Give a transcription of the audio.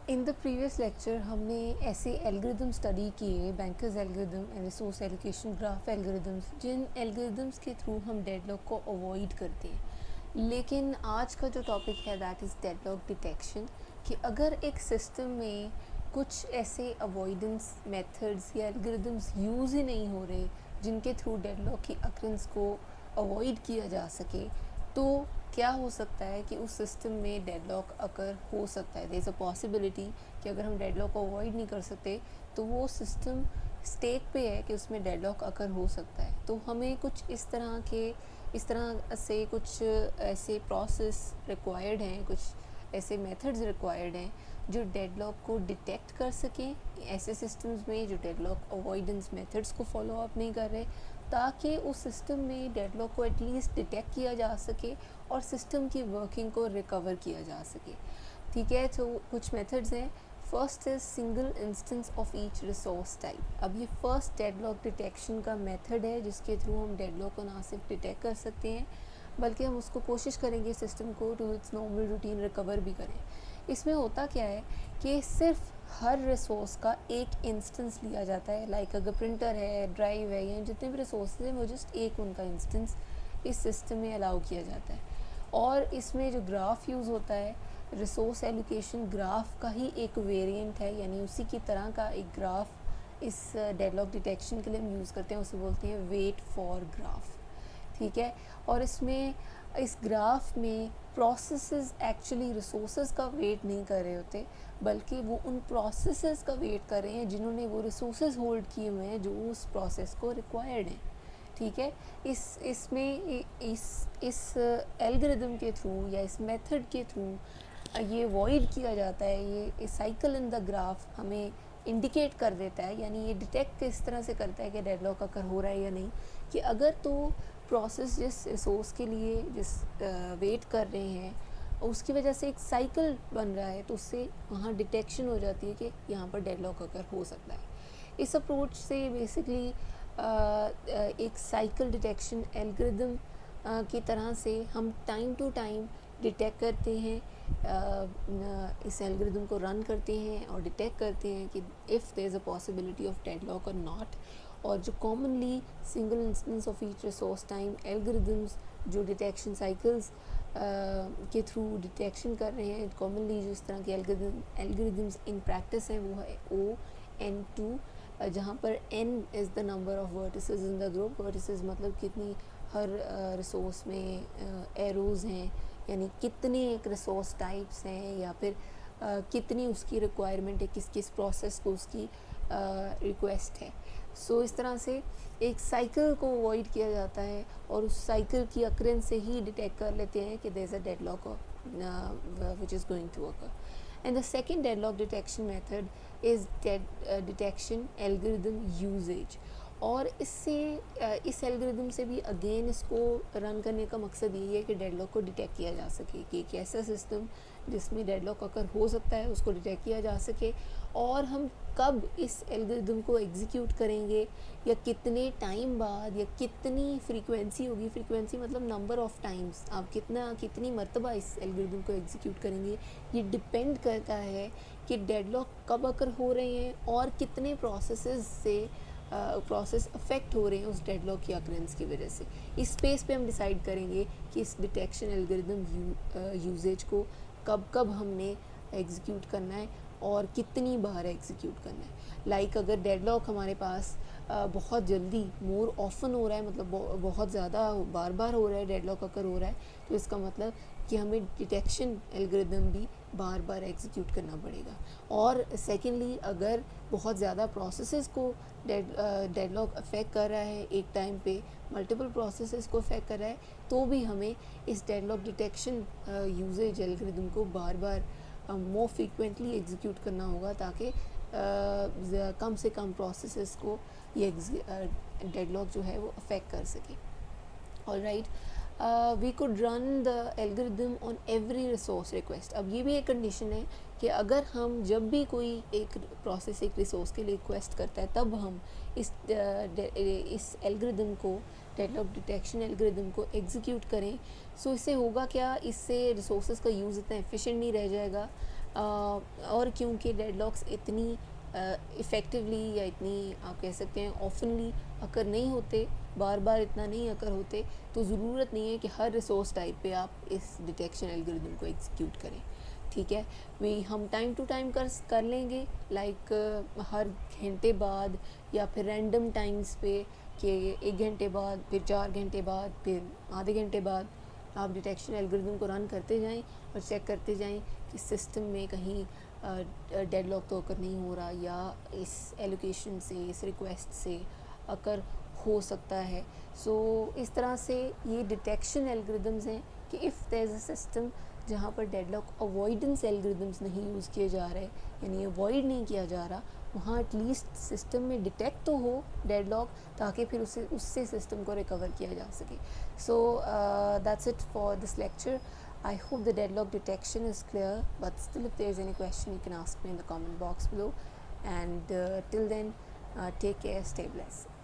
In the previous lecture हमने ऐसे algorithm study किए, bankers algorithm and resource allocation graph algorithms, जिन algorithms के थ्रू हम डेडलॉक को अवॉइड करते हैं। लेकिन आज का जो टॉपिक है दैट इज़ डेडलॉक डिटेक्शन, कि अगर एक सिस्टम में कुछ ऐसे अवॉइडेंस मेथड्स या एल्गोरिदम्स यूज़ ही नहीं हो रहे जिनके थ्रू डेडलॉक की अक्रेंस को अवॉइड किया जा सके, तो क्या हो सकता है कि उस सिस्टम में डेडलॉक अकर हो सकता है। देयर इज़ अ पॉसिबिलिटी कि अगर हम डेडलॉक को अवॉइड नहीं कर सकते तो वो सिस्टम स्टेट पे है कि उसमें डेडलॉक अकर हो सकता है। तो हमें कुछ इस तरह से कुछ ऐसे प्रोसेस रिक्वायर्ड हैं, कुछ ऐसे मेथड्स रिक्वायर्ड हैं जो डेडलॉक को डिटेक्ट कर सकें ऐसे सिस्टम्स में जो डेडलॉक अवॉइडेंस मेथड्स को फॉलो अप नहीं कर रहे, ताकि उस सिस्टम में डेडलॉक को एटलीस्ट डिटेक्ट किया जा सके और सिस्टम की वर्किंग को रिकवर किया जा सके। ठीक है, तो कुछ मेथड्स हैं। First is single instance of each resource type. अब ये फर्स्ट डेडलॉक डिटेक्शन का मेथड है जिसके थ्रू हम डेडलॉक को ना सिर्फ डिटेक्ट कर सकते हैं बल्कि हम उसको कोशिश करेंगे सिस्टम को to its normal routine recover भी करें। इसमें होता क्या है कि सिर्फ हर रिसोर्स का एक इंस्टेंस लिया जाता है। लाइक अगर प्रिंटर है, ड्राइव है, या जितने भी रिसोर्स हैं वो जस्ट एक उनका इंस्टेंस इस सिस्टम में अलाउ किया जाता है। और इसमें जो ग्राफ यूज़ होता है, रिसोर्स एलोकेशन ग्राफ का ही एक वेरिएंट है, यानी उसी की तरह का एक ग्राफ इस डेडलॉक डिटेक्शन के लिए हम यूज़ करते हैं, उसे बोलते हैं वेट फॉर ग्राफ। ठीक है, और इसमें इस ग्राफ में प्रोसेसेस एक्चुअली रिसोर्सेज का वेट नहीं कर रहे होते बल्कि वो उन प्रोसेसेस का वेट कर रहे हैं जिन्होंने वो रिसोर्सेज होल्ड किए हुए हैं जो उस प्रोसेस को रिक्वायर्ड हैं। ठीक है, इस एल्गोरिदम के थ्रू या इस मेथड के थ्रू ये अवॉइड किया जाता है। ये साइकिल इन द ग्राफ हमें इंडिकेट कर देता है, यानी ये डिटेक्ट किस तरह से करता है कि डेडलॉक अकर हो रहा है या नहीं, कि अगर तो प्रोसेस जिस रिसोर्स के लिए जिस वेट कर रहे हैं उसकी वजह से एक साइकिल बन रहा है तो उससे वहाँ डिटेक्शन हो जाती है कि यहाँ पर डेडलॉक अकर हो सकता है। इस अप्रोच से बेसिकली एक साइकिल डिटेक्शन एल्गोरिदम की तरह से हम टाइम टू टाइम डिटेक्ट करते हैं, इस एल्गोरिदम को रन करते हैं और डिटेक्ट करते हैं कि if there is a possibility of deadlock और नॉट। और जो commonly single instance of each resource time algorithms जो डिटेक्शन साइकिल्स के थ्रू डिटेक्शन कर रहे हैं, कॉमनली जो इस तरह के एल्गोरिदम्स इन प्रैक्टिस हैं वो है ON2, जहाँ पर n is the number of vertices in the group. Vertices मतलब कितनी हर रिसोर्स में एरोज़ हैं, यानी कितने एक रिसोर्स टाइप्स हैं या फिर कितनी उसकी रिक्वायरमेंट है, किस किस प्रोसेस को उसकी रिक्वेस्ट है। सो इस तरह से एक साइकिल को अवॉइड किया जाता है और उस साइकिल की अक्रेंस से ही डिटेक्ट कर लेते हैं कि there is a deadlock which is going to occur. And the second deadlock detection method is detection algorithm usage. और इस एल्गोरिदम से भी अगेन इसको रन करने का मकसद यही है कि डेडलॉक को डिटेक्ट किया जा सके, कि एक ऐसा सिस्टम जिसमें डेडलॉक अकर हो सकता है उसको डिटेक्ट किया जा सके, और हम कब इस एल्गोरिदम को एग्जीक्यूट करेंगे या कितने टाइम बाद या कितनी फ्रीक्वेंसी होगी। फ्रीक्वेंसी मतलब नंबर ऑफ़ टाइम्स, आप कितनी मरतबा इस एल्गोरिदम को एग्जीक्यूट करेंगे, ये डिपेंड करता है कि डेडलॉक कब अकर हो रहे हैं और कितने प्रोसेस अफेक्ट हो रहे हैं उस डेडलॉक की अकरेंस की वजह से। इस स्पेस पे हम डिसाइड करेंगे कि इस डिटेक्शन एल्गोरिदम यूजेज को कब कब हमने एग्जीक्यूट करना है और कितनी बार एग्जीक्यूट करना है। लाइक अगर डेडलॉक हमारे पास बहुत जल्दी मोर ऑफन हो रहा है, मतलब बहुत ज़्यादा बार बार हो रहा है, डेडलॉक अकर हो रहा है, तो इसका मतलब कि हमें डिटेक्शन एल्गोरिदम भी बार बार एग्जीक्यूट करना पड़ेगा। और सेकेंडली, अगर बहुत ज़्यादा प्रोसेसेस को डेडलॉक अफेक्ट कर रहा है, एक टाइम पे मल्टीपल प्रोसेसेस को अफेक्ट कर रहा है, तो भी हमें इस डेडलॉक डिटेक्शन यूजेज एल्गोरिदम को बार बार मोर फ्रीक्वेंटली एग्जीक्यूट करना होगा ताकि कम से कम प्रोसेसेस को ये डेडलॉक जो है वो अफेक्ट कर सके। All right, we could run the algorithm on every resource request. अब ये भी एक कंडीशन है कि अगर हम जब भी कोई एक प्रोसेस एक रिसोर्स के लिए रिक्वेस्ट करता है तब हम इस एल्गोरिदम को, डेडलॉक डिटेक्शन एल्गोरिदम को एग्जीक्यूट करें। सो इससे होगा क्या, इससे रिसोर्सेज का यूज़ इतना एफिशिएंट नहीं रह जाएगा, और क्योंकि डेडलॉक्स इतनी इफ़ेक्टिवली या इतनी आप कह सकते हैं ऑफनली अकर नहीं होते, बार बार इतना नहीं अकर होते, तो ज़रूरत नहीं है कि हर रिसोर्स टाइप पे आप इस डिटेक्शन एल्गोरिदम को एग्जीक्यूट करें। ठीक है, वे हम टाइम टू टाइम कर लेंगे, लाइक हर घंटे बाद या फिर रैंडम टाइम्स पे कि 1 घंटे बाद, फिर 4 घंटे बाद, फिर आधे घंटे बाद आप डिटेक्शन एल्गोरिदम को रन करते जाएं और चेक करते जाएं कि सिस्टम में कहीं डेडलॉक तो अकर नहीं हो रहा या इस एलोकेशन से, इस रिक्वेस्ट से अकर हो सकता है। सो इस तरह से ये डिटेक्शन एल्गोरिदम्स हैं कि if there is a system जहाँ पर डेडलॉक अवॉइडेंस एल्गोरिदम्स नहीं यूज़ किए जा रहे, यानी अवॉइड नहीं किया जा रहा, वहाँ एटलीस्ट सिस्टम में डिटेक्ट तो हो डेडलॉक, ताकि फिर उससे सिस्टम को रिकवर किया जा सके। So that's it for this lecture. I hope the deadlock detection is clear, but still if there is any question you can ask me in the comment box below, and till then take care, stay blessed.